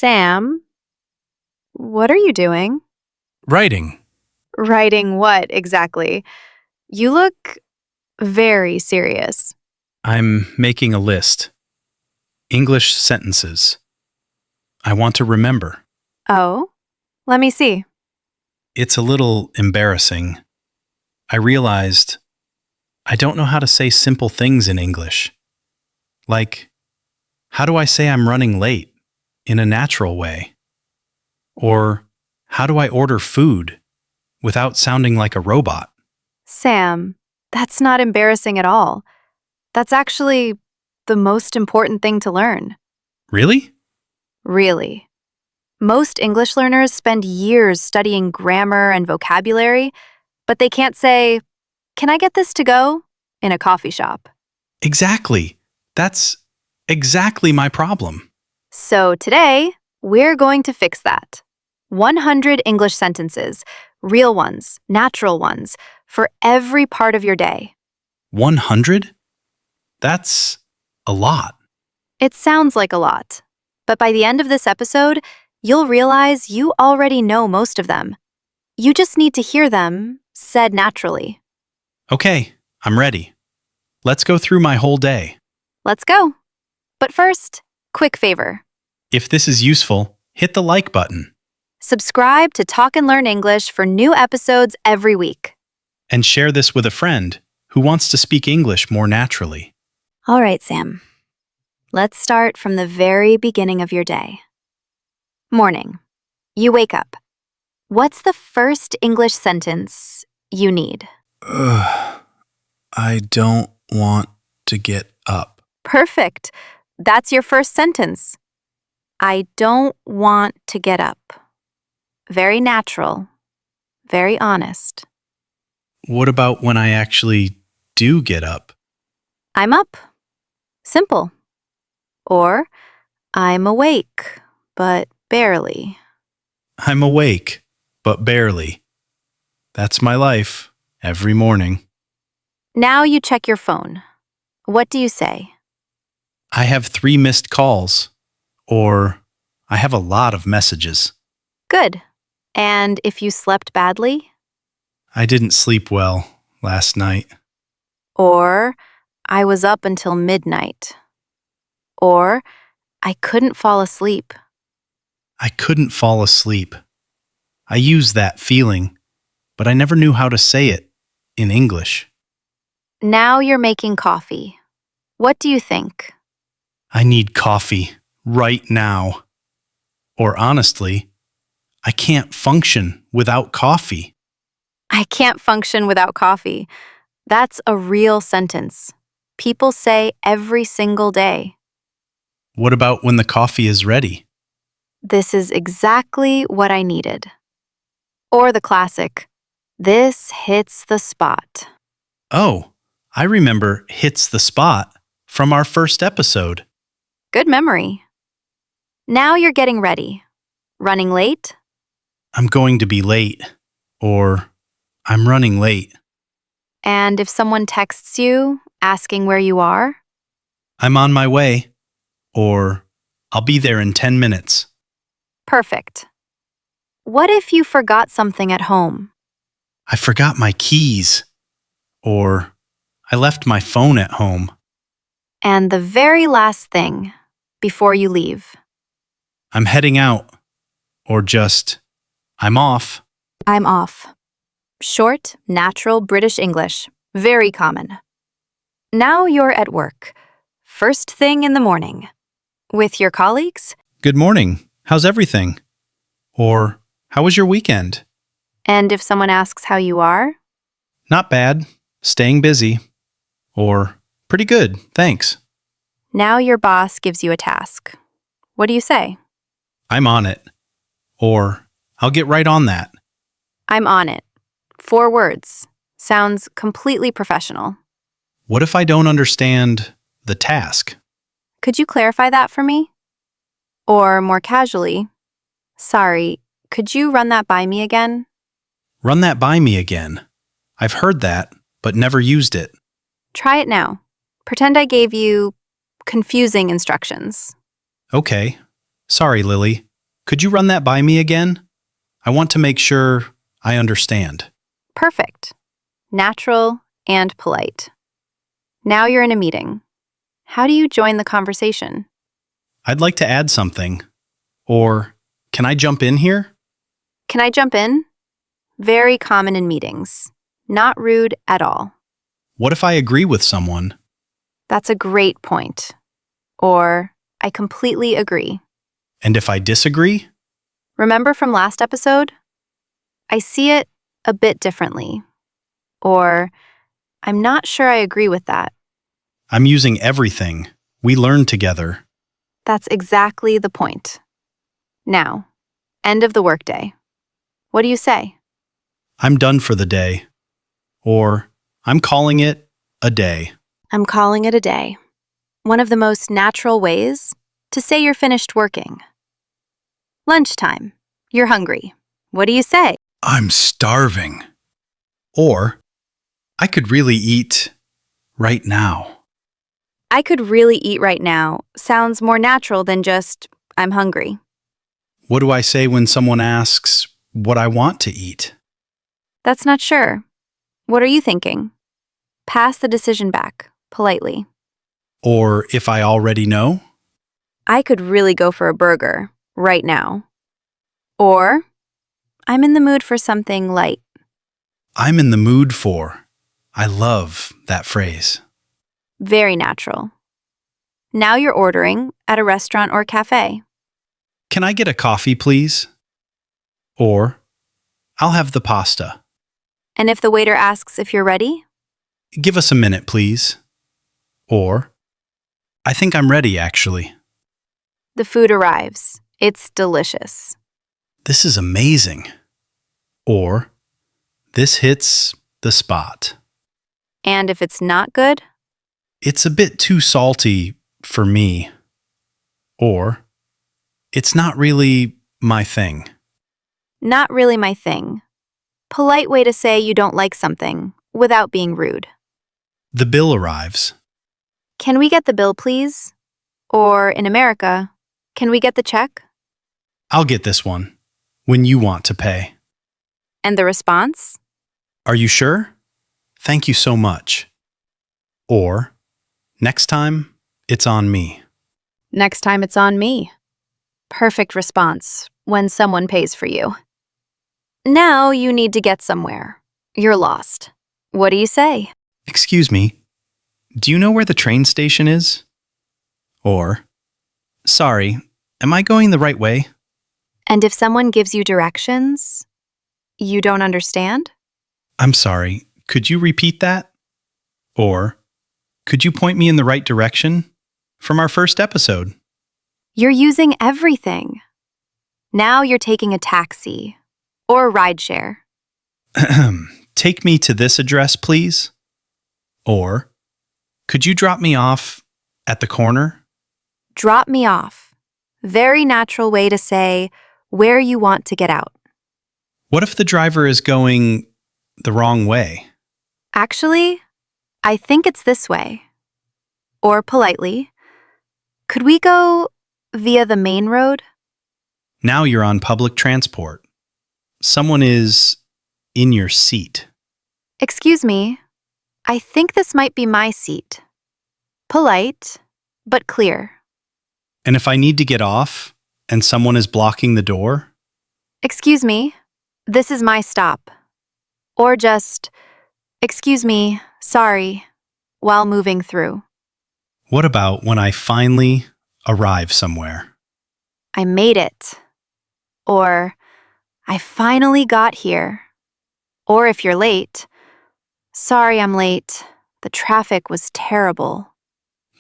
Sam, what are you doing? Writing. Writing what exactly? You look very serious. I'm making a list. English sentences. I want to remember. Oh, let me see. It's a little embarrassing. I realized I don't know how to say simple things in English. Like, how do I say I'm running late in a natural way? Or how do I order food without sounding like a robot? Sam, that's not embarrassing at all. That's actually the most important thing to learn. Really? Really. Most English learners spend years studying grammar and vocabulary, but they can't say, "Can I get this to go?" in a coffee shop. Exactly. That's exactly my problem. So today, we're going to fix that. 100 English sentences, real ones, natural ones, for every part of your day. 100? That's a lot. It sounds like a lot, but by the end of this episode, you'll realize you already know most of them. You just need to hear them said naturally. Okay, I'm ready. Let's go through my whole day. Let's go. But first, quick favor. If this is useful, hit the like button Subscribe to Talk and Learn English for new episodes every week. and share this with a friend who wants to speak English more naturally. All right, Sam. Let's start from the very beginning of your day. Morning. You wake up. What's the first English sentence you need? I don't want to get up. Perfect. That's your first sentence. I don't want to get up. Very natural. Very honest. What about when I actually do get up? I'm up. Simple. Or I'm awake, but barely. I'm awake, but barely. That's my life every morning. Now you check your phone. What do you say? I have 3 missed calls, or I have a lot of messages. Good. And if you slept badly? I didn't sleep well last night. Or I was up until midnight. Or I couldn't fall asleep. I couldn't fall asleep. I used that feeling, but I never knew how to say it in English. Now you're making coffee. What do you think? I need coffee right now. Or honestly, I can't function without coffee. I can't function without coffee. That's a real sentence. People say every single day. What about when the coffee is ready? This is exactly what I needed. Or the classic, this hits the spot. Oh, I remember hits the spot from our first episode. Good memory. Now you're getting ready. Running late? I'm going to be late. Or I'm running late. And if someone texts you asking where you are? I'm on my way. Or I'll be there in 10 minutes. Perfect. What if you forgot something at home? I forgot my keys. Or I left my phone at home. And the very last thing before you leave. I'm heading out. Or just, I'm off. I'm off. Short, natural British English. Very common. Now you're at work. First thing in the morning. With your colleagues? Good morning. How's everything? Or how was your weekend? And if someone asks how you are? Not bad. Staying busy. Or pretty good, thanks. Now your boss gives you a task. What do you say? I'm on it. Or I'll get right on that. I'm on it. 4 words. Sounds completely professional. What if I don't understand the task? Could you clarify that for me? Or more casually, sorry, could you run that by me again? Run that by me again. I've heard that, but never used it. Try it now. Pretend I gave you confusing instructions. Okay. Sorry, Lily. Could you run that by me again? I want to make sure I understand. Perfect. Natural and polite. Now you're in a meeting. How do you join the conversation? I'd like to add something. Or, can I jump in here? Can I jump in? Very common in meetings. Not rude at all. What if I agree with someone? That's a great point. Or, I completely agree. And if I disagree? Remember from last episode? I see it a bit differently. Or, I'm not sure I agree with that. I'm using everything. We learn together. That's exactly the point. Now, end of the workday. What do you say? I'm done for the day. Or, I'm calling it a day. I'm calling it a day. One of the most natural ways to say you're finished working. Lunchtime. You're hungry. What do you say? I'm starving. Or, I could really eat right now. I could really eat right now sounds more natural than just, I'm hungry. What do I say when someone asks what I want to eat? That's not sure. What are you thinking? Pass the decision back, politely. Or if I already know? I could really go for a burger right now. Or, I'm in the mood for something light. I'm in the mood for. I love that phrase. Very natural. Now you're ordering at a restaurant or cafe. Can I get a coffee, please? Or, I'll have the pasta. And if the waiter asks if you're ready, Give us a minute, please. Or, I think I'm ready, actually. the food arrives. It's delicious. This is amazing. Or, this hits the spot. And if it's not good, It's a bit too salty for me. Or, it's not really my thing. not really my thing. Polite way to say you don't like something without being rude. The bill arrives. Can we get the bill, please? Or in America, can we get the check? I'll get this one when you want to pay. And the response? Are you sure? Thank you so much. Or, next time, it's on me. Next time it's on me. Perfect response when someone pays for you. Now you need to get somewhere. You're lost. What do you say? Excuse me, do you know where the train station is? Or, sorry, am I going the right way? And if someone gives you directions, you don't understand? I'm sorry, could you repeat that? Or, could you point me in the right direction? From our first episode. You're using everything. Now you're taking a taxi or a rideshare. Take me to this address, please. Or, could you drop me off at the corner? Drop me off. Very natural way to say where you want to get out. What if the driver is going the wrong way? Actually, I think it's this way. Or politely, could we go via the main road? Now you're on public transport. Someone is in your seat. Excuse me, I think this might be my seat. Polite, but clear. And if I need to get off and someone is blocking the door, Excuse me, this is my stop. Or just, excuse me, sorry, while moving through. what about when I finally arrive somewhere? I made it. Or, I finally got here. Or if you're late, sorry I'm late. The traffic was terrible.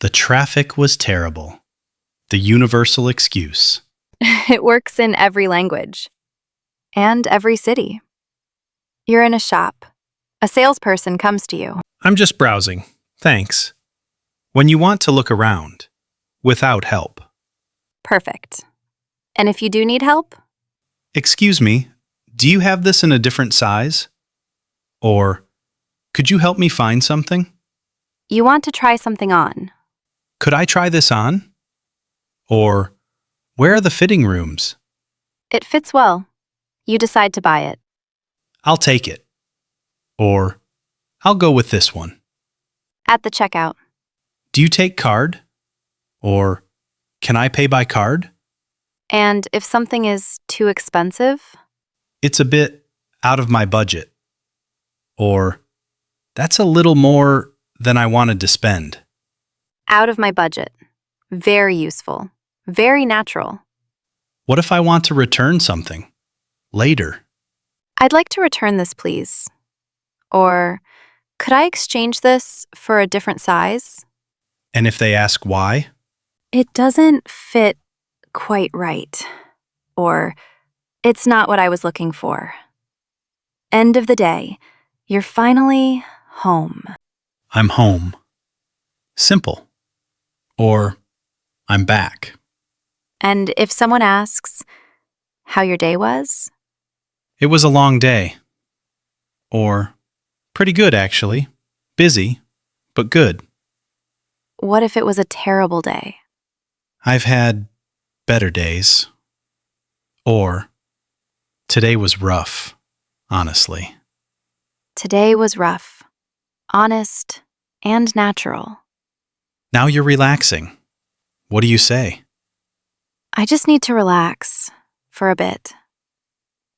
The traffic was terrible. The universal excuse. It works in every language. And every city. You're in a shop. A salesperson comes to you. I'm just browsing. Thanks. When you want to look around, without help. Perfect. And if you do need help, Excuse me, do you have this in a different size? Or, could you help me find something? you want to try something on. Could I try this on? Or, where are the fitting rooms? It fits well. You decide to buy it. I'll take it. Or, I'll go with this one. At the checkout. Do you take card? Or, can I pay by card? And if something is too expensive, It's a bit out of my budget. Or, that's a little more than I wanted to spend. out of my budget. Very useful. Very natural. What if I want to return something? Later. I'd like to return this, please. Or, could I exchange this for a different size? And if they ask why? It doesn't fit quite right. Or, it's not what I was looking for. End of the day. You're finally home. I'm home. Simple. Or, I'm back. And if someone asks how your day was, It was a long day. Or, pretty good actually. Busy, but good. what if it was a terrible day? I've had better days. Or, today was rough, honestly. Today was rough, honest, and natural. Now you're relaxing. What do you say? I just need to relax for a bit.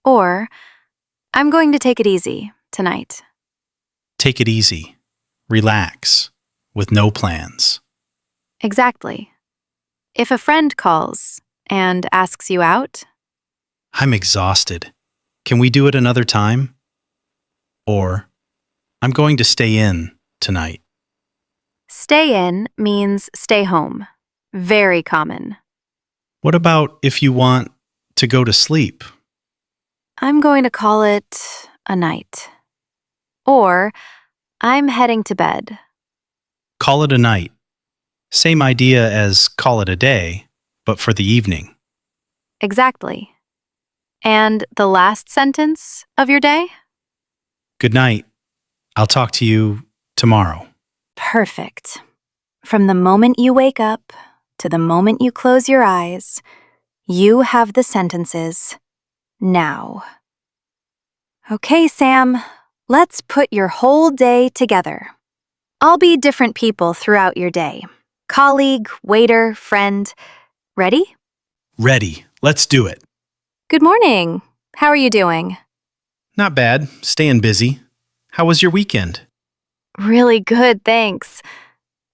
Or, I'm going to take it easy tonight. Take it easy. Relax. With no plans. Exactly. If a friend calls and asks you out, I'm exhausted. Can we do it another time? Or, I'm going to stay in tonight. stay in means stay home. Very common. What about if you want to go to sleep? I'm going to call it a night. Or, I'm heading to bed. Call it a night. Same idea as call it a day, but for the evening. Exactly. And the last sentence of your day? Good night. I'll talk to you tomorrow. Perfect. From the moment you wake up to the moment you close your eyes, you have the sentences now. Okay, Sam, let's put your whole day together. I'll be different people throughout your day. Colleague, waiter, friend. Ready? Ready. Let's do it. Good morning. How are you doing? Not bad. Staying busy. How was your weekend? Really good, thanks.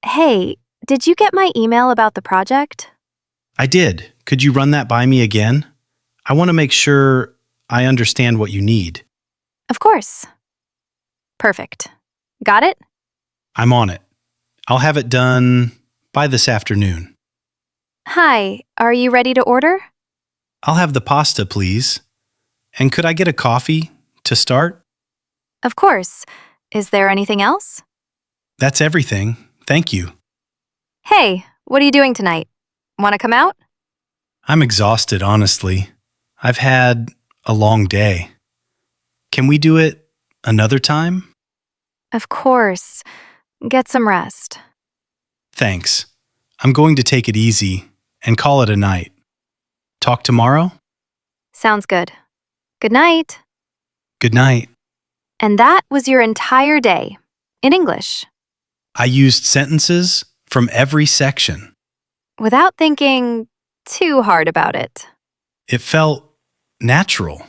Hey, did you get my email about the project? I did. Could you run that by me again? I want to make sure I understand what you need. Of course. Perfect. Got it? I'm on it. I'll have it done by this afternoon. Hi, are you ready to order? I'll have the pasta, please. And could I get a coffee to start? Of course. Is there anything else? That's everything. Thank you. Hey, what are you doing tonight? Want to come out? I'm exhausted, honestly. I've had a long day. Can we do it another time? Of course. Get some rest. Thanks. I'm going to take it easy and call it a night. Talk tomorrow? Sounds good. Good night. Good night. And that was your entire day in English, I used sentences from every section. without thinking too hard about it. It felt natural.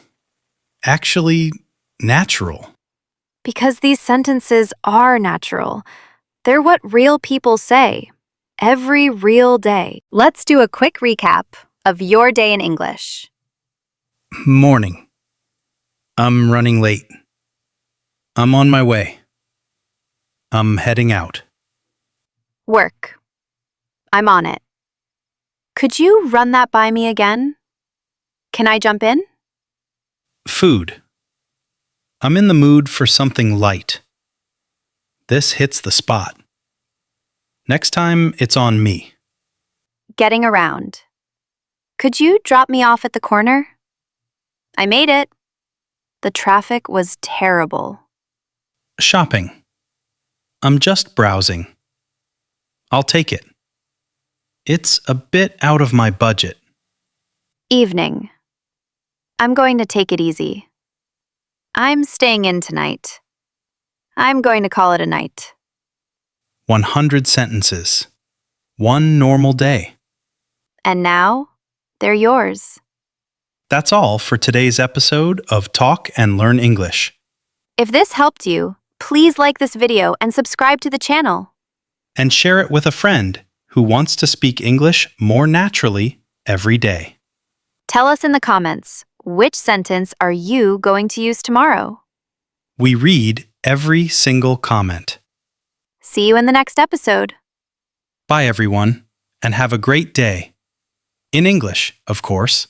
Actually, natural. Because these sentences are natural. They're what real people say every real day. Let's do a quick recap of your day in English. Morning. I'm running late. I'm on my way. I'm heading out. Work. I'm on it. Could you run that by me again? Can I jump in? Food. I'm in the mood for something light. This hits the spot. Next time, it's on me. Getting around. Could you drop me off at the corner? I made it. The traffic was terrible. Shopping. I'm just browsing. I'll take it. It's a bit out of my budget. Evening. I'm going to take it easy. I'm staying in tonight. I'm going to call it a night. 100 sentences. One normal day. And now, they're yours. That's all for today's episode of Talk and Learn English. If this helped you, please like this video and subscribe to the channel. And share it with a friend who wants to speak English more naturally every day. Tell us in the comments, which sentence are you going to use tomorrow? We read every single comment. See you in the next episode. Bye, everyone, and have a great day. In English, of course.